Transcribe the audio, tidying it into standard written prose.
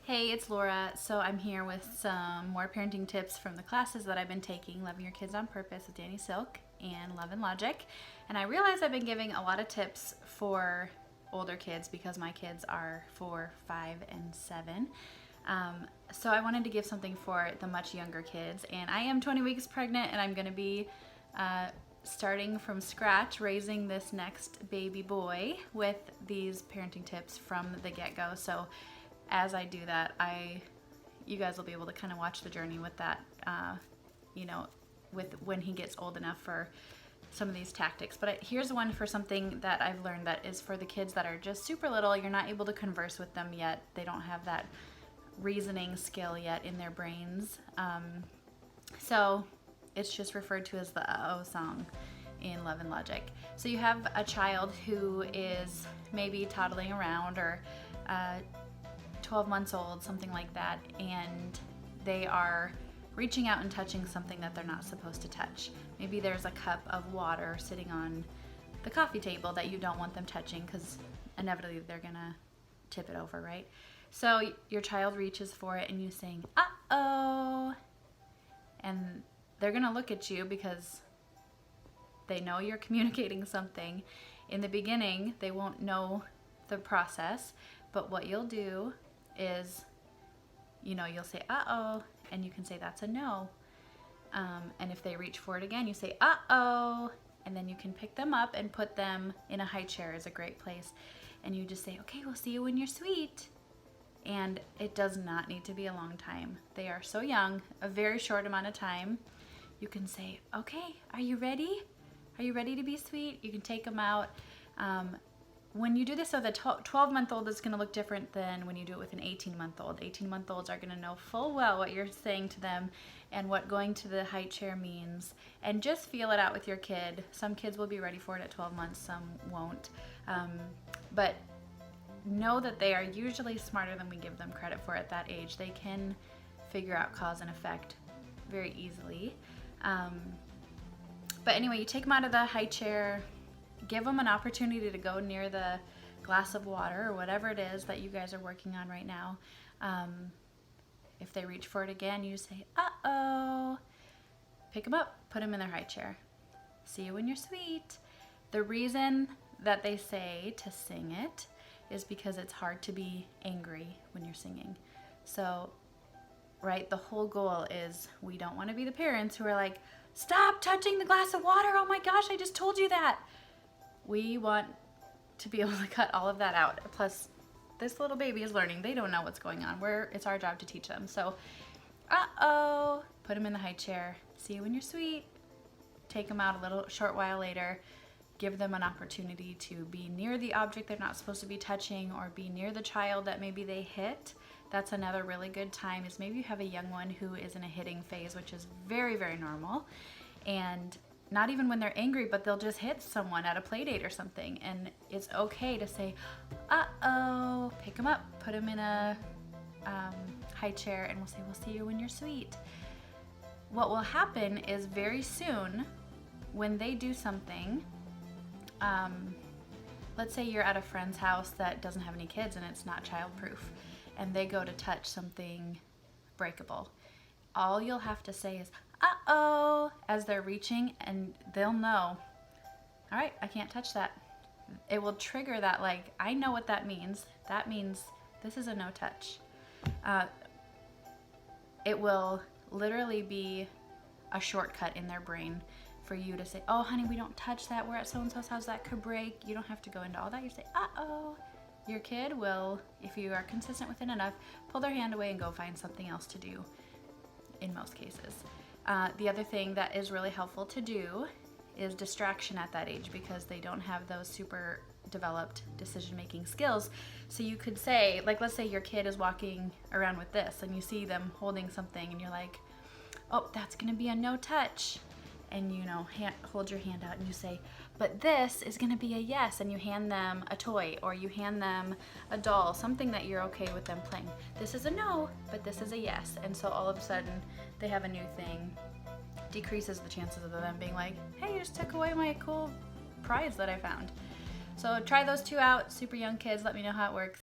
Hey, it's Laura. So I'm here with some more parenting tips from the classes that I've been taking, Loving Your Kids on Purpose with Danny Silk and Love and Logic. And I realize I've been giving a lot of tips for older kids because my kids are 4, 5, and 7. So I wanted to give something for the much younger kids. And I am 20 weeks pregnant and I'm going to be starting from scratch raising this next baby boy with these parenting tips from the get-go. So as I do that, you guys will be able to kind of watch the journey with that, with when he gets old enough for some of these tactics. But here's one for something that I've learned that is for the kids that are just super little. You're not able to converse with them yet. They don't have that reasoning skill yet in their brains. So it's just referred to as the uh-oh song in Love and Logic. So you have a child who is maybe toddling around or 12 months old, something like that, and they are reaching out and touching something that they're not supposed to touch. Maybe there's a cup of water sitting on the coffee table that you don't want them touching because inevitably they're gonna tip it over, right? So your child reaches for it and you sing, uh-oh, and they're gonna look at you because they know you're communicating something. In the beginning, they won't know the process, but what you'll do is, you'll say, uh-oh, and you can say that's a no. And if they reach for it again, you say, uh-oh, and then you can pick them up and put them in a high chair is a great place. And you just say, okay, we'll see you when you're sweet. And it does not need to be a long time. They are so young, a very short amount of time. You can say, okay, are you ready? Are you ready to be sweet? You can take them out. When you do this, so the 12-month-old is going to look different than when you do it with an 18-month-old. 18-month-olds are going to know full well what you're saying to them and what going to the high chair means. And just feel it out with your kid. Some kids will be ready for it at 12 months, some won't. But know that they are usually smarter than we give them credit for at that age. They can figure out cause and effect very easily. But anyway, you take them out of the high chair, give them an opportunity to go near the glass of water or whatever it is that you guys are working on right now. If they reach for it again, you say, uh-oh. Pick them up, put them in their high chair. See you when you're sweet. The reason that they say to sing it is because it's hard to be angry when you're singing. So, right, the whole goal is we don't want to be the parents who are like, stop touching the glass of water. Oh my gosh, I just told you that. We want to be able to cut all of that out. Plus, this little baby is learning. They don't know what's going on. It's our job to teach them. So, uh-oh, put them in the high chair. See you when you're sweet. Take them out a short while later. Give them an opportunity to be near the object they're not supposed to be touching or be near the child that maybe they hit. That's another really good time is maybe you have a young one who is in a hitting phase, which is very, very normal. And not even when they're angry, but they'll just hit someone at a play date or something. And it's okay to say, uh-oh, pick them up, put them in a high chair, and we'll say, we'll see you when you're sweet. What will happen is very soon, when they do something, let's say you're at a friend's house that doesn't have any kids and it's not childproof, and they go to touch something breakable. All you'll have to say is, uh-oh, as they're reaching, and they'll know, all right, I can't touch that. It will trigger that, like, I know what that means. That means this is a no touch. It will literally be a shortcut in their brain for you to say, oh, honey, we don't touch that. We're at so-and-so's house, that could break. You don't have to go into all that. You say, uh-oh. Your kid will, if you are consistent with it enough, pull their hand away and go find something else to do in most cases. The other thing that is really helpful to do is distraction at that age because they don't have those super developed decision-making skills. So you could say, like, let's say your kid is walking around with this and you see them holding something and you're like, oh, that's gonna be a no touch. And hold your hand out and you say, but this is gonna be a yes, and you hand them a toy or you hand them a doll, something that you're okay with them playing. This is a no, but this is a yes. And so all of a sudden they have a new thing, decreases the chances of them being like, hey, you just took away my cool prize that I found. So try those two out, super young kids, let me know how it works.